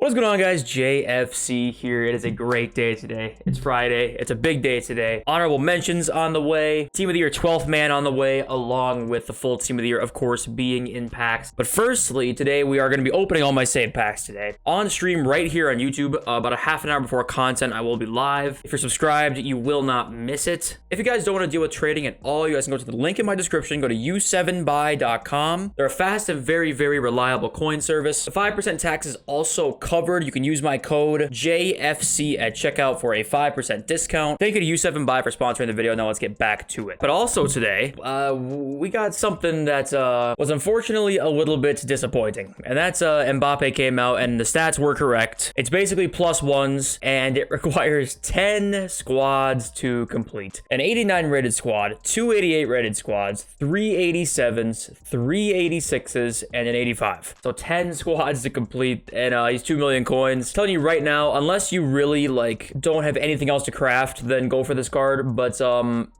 What's going on, guys? JFC here. It is a great day today. It's Friday. It's a big day today. Honorable mentions on the way. Team of the Year 12th man on the way, along with the full Team of the Year, of course, being in packs. But firstly, today we are going to be opening all my saved packs today. On stream right here on YouTube, about a half an hour before content, I will be live. If you're subscribed, you will not miss it. If you guys don't want to deal with trading at all, you guys can go to the link in my description. Go to u7buy.com. They're a fast and very, very reliable coin service. The 5% tax is also covered. You can use my code JFC at checkout for a 5% discount. Thank you to U7Buy for sponsoring the video. Now let's get back to it. But also today, we got something that was unfortunately a little bit disappointing. And that's Mbappe came out and the stats were correct. It's basically +1s and it requires 10 squads to complete. An 89 rated squad, 288 rated squads, 387s, 386s, and an 85. So 10 squads to complete, and he's 2 million coins. Telling you right now, unless you really don't have anything else to craft, then go for this card. But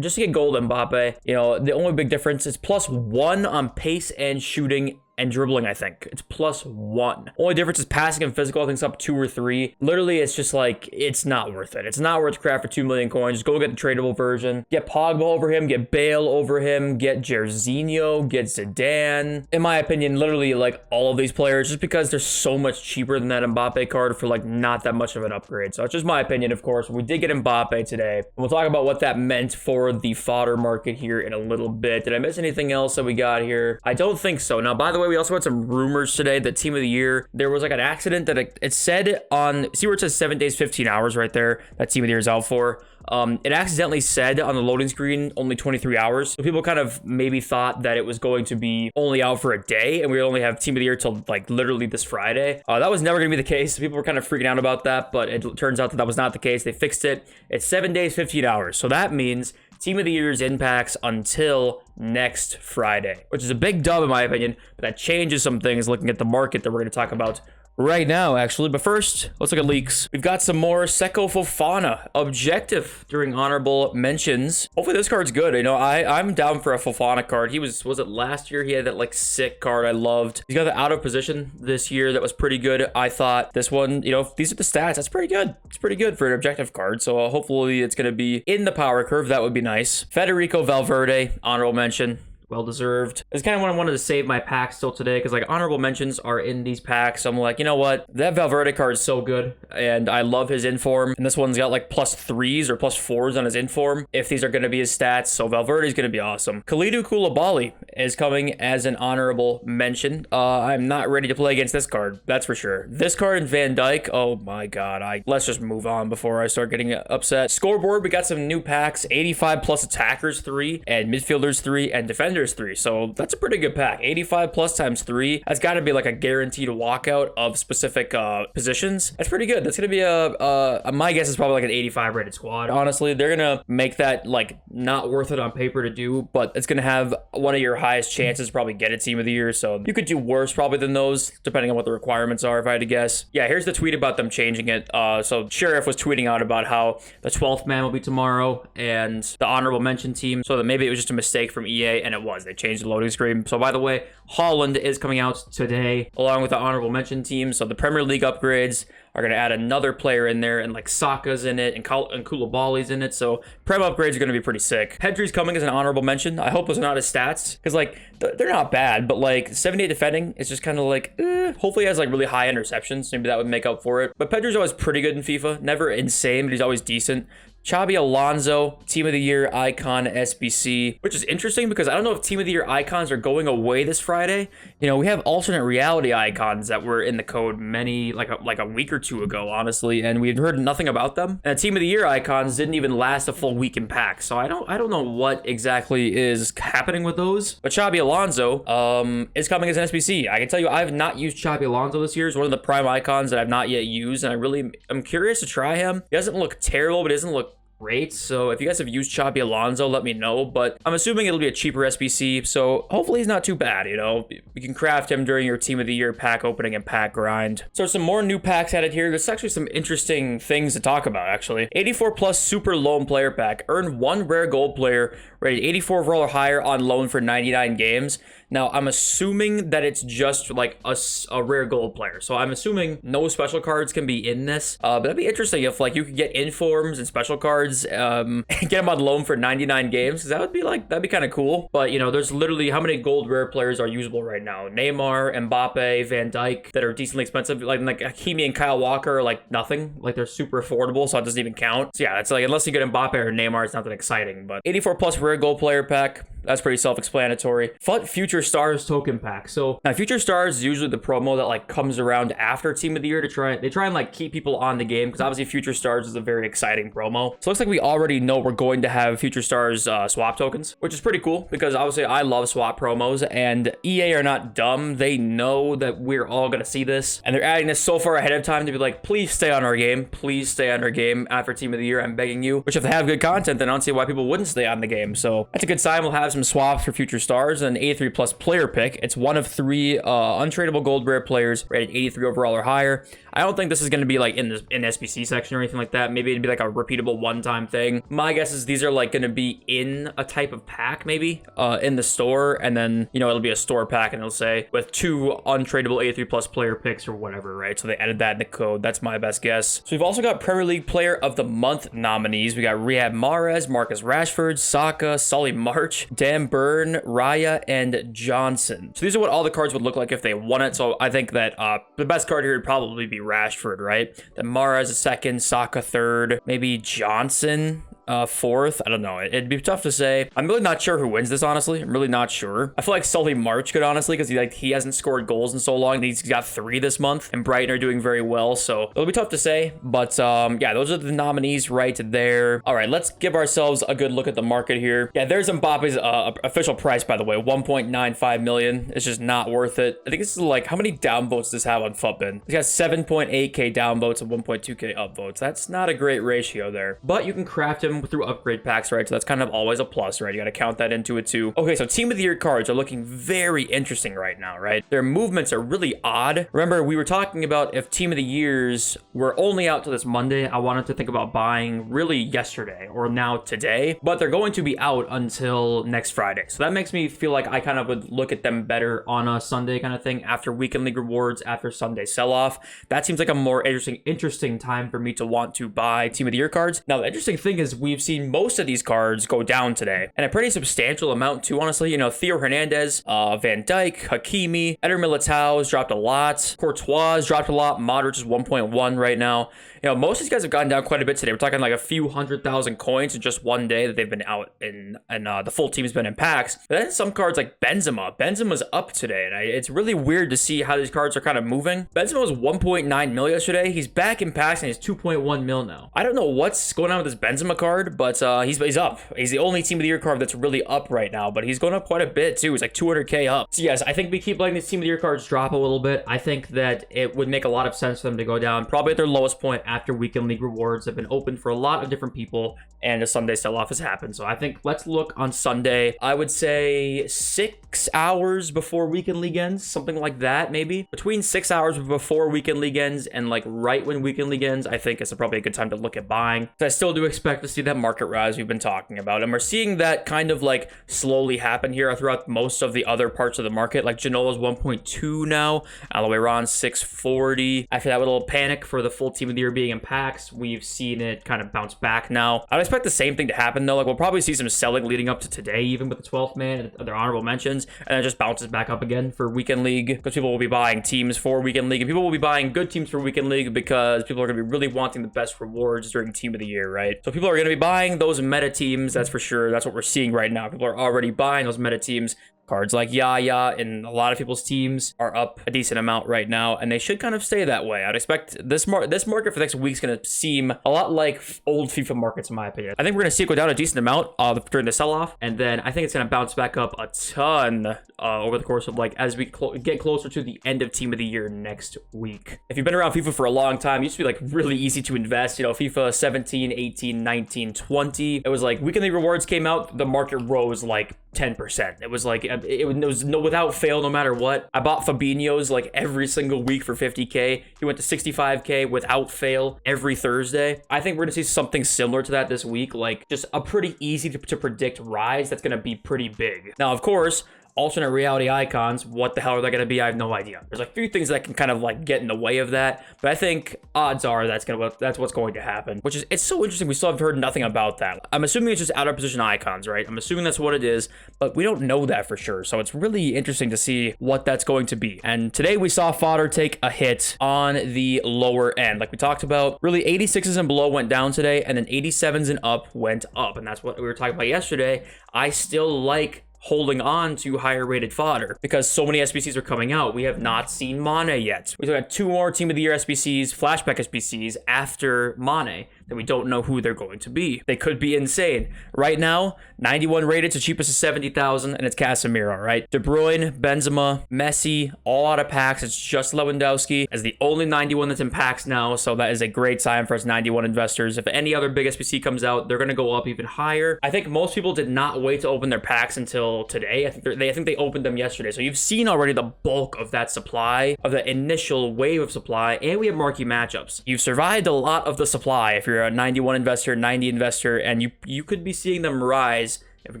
just to get gold Mbappe, you know, the only big difference is +1 on pace and shooting and dribbling. I think it's +1. Only difference is passing and physical. I think it's up 2 or 3. Literally, it's just like, it's not worth it. It's not worth to craft for 2 million coins. Just go get the tradable version. Get Pogba over him, get Bale over him, get Jairzinho, get Zidane. In my opinion, literally like all of these players, just because they're so much cheaper than that Mbappe card for like not that much of an upgrade. So it's just my opinion, of course. We did get Mbappe today. We'll talk about what that meant for the fodder market here in a little bit. Did I miss anything else that we got here? I don't think so. Now, by the way, we also had some rumors today that Team of the Year, there was like an accident that it said on, see where it says 7 days, 15 hours right there, that Team of the Year is out for. It accidentally said on the loading screen only 23 hours. So people kind of maybe thought that it was going to be only out for a day and we only have Team of the Year till like literally this Friday. That was never going to be the case. People were kind of freaking out about that, but it turns out that that was not the case. They fixed it. It's 7 days, 15 hours. So that means Team of the Year's in packs until next Friday, which is a big dub in my opinion, but that changes some things looking at the market that we're going to talk about right now, actually. But first, let's look at leaks. We've got some more Seko Fofana objective during honorable mentions. Hopefully this card's good. You know, I'm down for a Fofana card. He was it last year? He had that like sick card I loved. He's got the out of position this year that was pretty good. I thought this one, you know, these are the stats. That's pretty good. It's pretty good for an objective card. So hopefully it's going to be in the power curve. That would be nice. Federico Valverde, honorable mention. Well deserved. It's kind of when I wanted to save my packs still today, because like honorable mentions are in these packs. So I'm like, you know what? That Valverde card is so good, and I love his inform. And this one's got like +3s or +4s on his inform, if these are going to be his stats. So Valverde is going to be awesome. Kalidou Koulibaly is coming as an honorable mention. I'm not ready to play against this card, that's for sure. This card and Van Dijk, oh my god. Let's just move on before I start getting upset. Scoreboard, we got some new packs. 85 plus attackers 3, and midfielders 3, and defenders 3. So that's a pretty good pack. 85 plus times 3. That's got to be like a guaranteed walkout of specific positions. That's pretty good. That's going to be my guess is probably like an 85 rated squad. Honestly, they're going to make that like not worth it on paper to do, but it's going to have one of your highest chances to probably get a Team of the Year. So you could do worse probably than those, depending on what the requirements are, if I had to guess. Yeah, here's the tweet about them changing it. So Sheriff was tweeting out about how the 12th man will be tomorrow and the honorable mention team, so that maybe it was just a mistake from EA, and it was. They changed the loading screen. So by the way, Holland is coming out today along with the honorable mention team. So the Premier League upgrades are going to add another player in there, and like Saka's in it and Koulibaly's in it. So Prem upgrades are going to be pretty sick. Pedri's coming as an honorable mention. I hope those are not his stats, because like they're not bad, but like 78 defending is just kind of like hopefully he has like really high interceptions. Maybe that would make up for it. But Pedri's always pretty good in FIFA. Never insane, but he's always decent. Xabi Alonso, Team of the Year icon SBC, which is interesting because I don't know if Team of the Year icons are going away this Friday. You know, we have alternate reality icons that were in the code like a week or two ago, honestly, and we've heard nothing about them. And Team of the Year icons didn't even last a full week in packs, so I don't know what exactly is happening with those. But Xabi Alonso is coming as an SBC. I can tell you, I have not used Xabi Alonso this year. It's one of the prime icons that I've not yet used, and I'm curious to try him. He doesn't look terrible, but he doesn't look great. So if you guys have used Xabi Alonso, let me know, but I'm assuming it'll be a cheaper SBC, so hopefully he's not too bad. You know, you can craft him during your Team of the Year pack opening and pack grind. So some more new packs added here. There's actually some interesting things to talk about, actually. 84 plus super loan player pack. Earn 1 rare gold player rated 84 overall or higher on loan for 99 games. Now, I'm assuming that it's just like a rare gold player. So I'm assuming no special cards can be in this. But that'd be interesting if like you could get informs and special cards, and get them on loan for 99 games. Cause that'd be kind of cool. But you know, there's literally how many gold rare players are usable right now? Neymar, Mbappe, Van Dijk that are decently expensive. Like Hakimi and Kyle Walker are like nothing. Like they're super affordable, so it doesn't even count. So yeah, it's like unless you get Mbappe or Neymar, it's not that exciting. But 84 plus rare gold player pack. That's pretty self-explanatory. Future Stars token pack. So now Future Stars is usually the promo that like comes around after Team of the Year to try and like keep people on the game, because obviously Future Stars is a very exciting promo. So it looks like we already know we're going to have Future Stars swap tokens, which is pretty cool because obviously I love swap promos, and EA are not dumb. They know that we're all gonna see this, and they're adding this so far ahead of time to be like, please stay on our game. Please stay on our game after Team of the Year. I'm begging you. Which if they have good content, then I don't see why people wouldn't stay on the game. So that's a good sign. We'll have some swaps for Future Stars and an 83 plus player pick. It's one of 3 untradeable gold rare players rated 83 overall or higher. I don't think this is going to be like in the SBC section or anything like that. Maybe it'd be like a repeatable one-time thing. My guess is these are like going to be in a type of pack, maybe in the store, and then you know it'll be a store pack, and it'll say with 2 untradeable 83 plus player picks or whatever, right? So they added that in the code. That's my best guess. So we've also got Premier League Player of the Month nominees. We got Riyad Mahrez, Marcus Rashford, Saka, Solly March, Dan Burn, Raya, and Johnson. So these are what all the cards would look like if they won it. So I think that the best card here would probably be Rashford, right? Then Mahrez a second, Saka third, maybe Johnson fourth. I don't know. It'd be tough to say. I'm really not sure who wins this, honestly. I'm really not sure. I feel like Solly March could, honestly, because he hasn't scored goals in so long. He's got 3 this month, and Brighton are doing very well, so it'll be tough to say. But yeah, those are the nominees right there. All right, let's give ourselves a good look at the market here. Yeah, there's Mbappe's official price, by the way, 1.95 million. It's just not worth it. I think this is like, how many downvotes does this have on Futbin? He's got 7.8k downvotes and 1.2k upvotes. That's not a great ratio there, but you can craft him through upgrade packs, right? So that's kind of always a plus, right? You got to count that into it too. Okay, so Team of the Year cards are looking very interesting right now, right? Their movements are really odd. Remember, we were talking about if Team of the Years were only out to this Monday, I wanted to think about buying really yesterday or now today, but they're going to be out until next Friday. So that makes me feel like I kind of would look at them better on a Sunday kind of thing, after weekend league rewards, after Sunday sell-off. That seems like a more interesting time for me to want to buy Team of the Year cards. Now, the interesting thing is we've seen most of these cards go down today, and a pretty substantial amount too, honestly. You know, Theo Hernandez, Van Dijk, Hakimi, Eder Militao has dropped a lot. Courtois has dropped a lot. Modric is 1.1 right now. You know, most of these guys have gotten down quite a bit today. We're talking like a few 100,000 coins in just one day that they've been out in, and the full team's been in packs. But then some cards like Benzema's up today, and it's really weird to see how these cards are kind of moving. Benzema was 1.9 mil yesterday. He's back in packs and he's 2.1 mil now. I don't know what's going on with this Benzema card, but he's up. He's the only Team of the Year card that's really up right now, but he's going up quite a bit too. He's like 200k up. So yes, I think we keep letting these Team of the Year cards drop a little bit. I think that it would make a lot of sense for them to go down, probably at their lowest point after weekend league rewards have been open for a lot of different people and a Sunday sell-off has happened. So I think let's look on Sunday. I would say 6 hours before weekend league ends, something like that, maybe between 6 hours before weekend league ends and like right when weekend league ends. I think it's probably a good time to look at buying. So I still do expect to see that market rise we've been talking about, and we're seeing that kind of like slowly happen here throughout most of the other parts of the market. Like Genoa's 1.2 now, Alawayron 640. After that little panic for the full Team of the Year being in packs, we've seen it kind of bounce back now. I'd expect the same thing to happen though. Like we'll probably see some selling leading up to today, even with the 12th man and their honorable mentions, and then it just bounces back up again for weekend league, because people will be buying teams for weekend league, and people will be buying good teams for weekend league because people are going to be really wanting the best rewards during Team of the Year, right? So people are going to be buying those meta teams, that's for sure. That's what we're seeing right now. People are already buying those meta teams. Cards like Yaya and a lot of people's teams are up a decent amount right now, and they should kind of stay that way. I'd expect this market for the next week is going to seem a lot like old FIFA markets, in my opinion. I think we're going to see it go down a decent amount during the sell-off, and then I think it's going to bounce back up a ton over the course of like as we get closer to the end of Team of the Year next week. If you've been around FIFA for a long time, it used to be like really easy to invest. You know, FIFA 17, 18, 19, 20. It was like weekend league rewards came out, the market rose like 10%. It was like it was no, without fail, no matter what. I bought Fabinho's like every single week for 50k. He went to 65k without fail every Thursday. I think we're gonna see something similar to that this week, like just a pretty easy to predict rise that's gonna be pretty big. Now, of course, alternate reality icons. What the hell are they going to be? I have no idea. There's a few things that can kind of like get in the way of that, but I think odds are that's what's going to happen, which is, it's so interesting. We still have heard nothing about that. I'm assuming it's just out of position icons, right? I'm assuming that's what it is, but we don't know that for sure. So it's really interesting to see what that's going to be. And today we saw Fodder take a hit on the lower end. Like we talked about, really 86s and below went down today, and then 87s and up went up. And that's what we were talking about yesterday. I still like holding on to higher rated fodder because so many SBCs are coming out. We have not seen Mane yet. We've got 2 more Team of the Year SBCs, flashback SBCs after Mane that we don't know who they're going to be. They could be insane. Right now, 91 rated, so cheapest is 70,000, and it's Casemiro, right? De Bruyne, Benzema, Messi, all out of packs. It's just Lewandowski as the only 91 that's in packs now, so that is a great sign for us 91 investors. If any other big SBC comes out, they're going to go up even higher. I think most people did not wait to open their packs until today. I think they opened them yesterday, so you've seen already the bulk of that supply, of the initial wave of supply, and we have marquee matchups. You've survived a lot of the supply if you're a 91 investor, 90 investor, and you could be seeing them rise. If we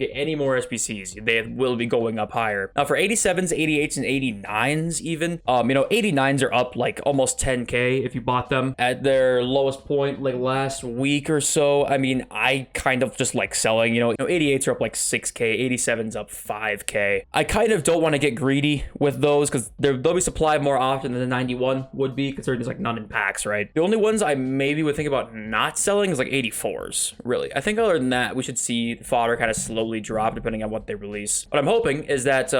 get any more SBCs, they will be going up higher. Now for 87s, 88s, and 89s even, you know, 89s are up like almost 10K if you bought them at their lowest point like last week or so. I mean, I kind of just like selling, you know, 88s are up like 6K, 87s up 5K. I kind of don't want to get greedy with those because they'll be supplied more often than the 91 would be, considering there's like none in packs, right? The only ones I maybe would think about not selling is like 84s, really. I think other than that, we should see fodder kind of slowly drop depending on what they release. What I'm hoping is that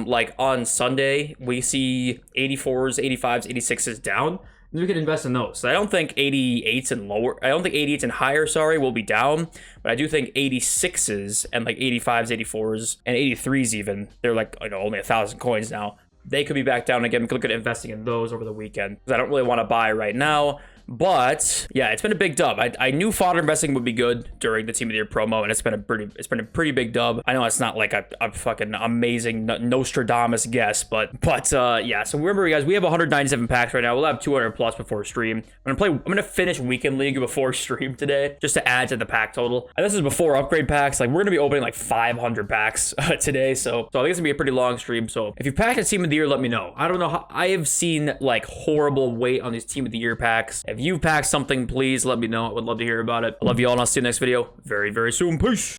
like on Sunday we see 84s, 85s, 86s down, and we can invest in those. So I don't think 88s and lower, I don't think 88s and higher, sorry, will be down, but I do think 86s and like 85s, 84s, and 83s even, they're like, you know, only 1,000 coins now. They could be back down again. We could look at investing in those over the weekend because I don't really want to buy right now. But yeah, it's been a big dub. I knew fodder investing would be good during the Team of the Year promo, and it's been a pretty big dub. I know it's not like a fucking amazing Nostradamus guess, but yeah. So remember, you guys, we have 197 packs right now. We'll have 200 plus before stream. I'm gonna finish Weekend League before stream today, just to add to the pack total. And this is before upgrade packs. Like we're gonna be opening like 500 packs today, so I think it's gonna be a pretty long stream. So if you packed a Team of the Year, let me know. I don't know how, I have seen like horrible weight on these Team of the Year packs. If you've packed something, please let me know. I would love to hear about it. I love you all, and I'll see you in the next video very, very soon. Peace.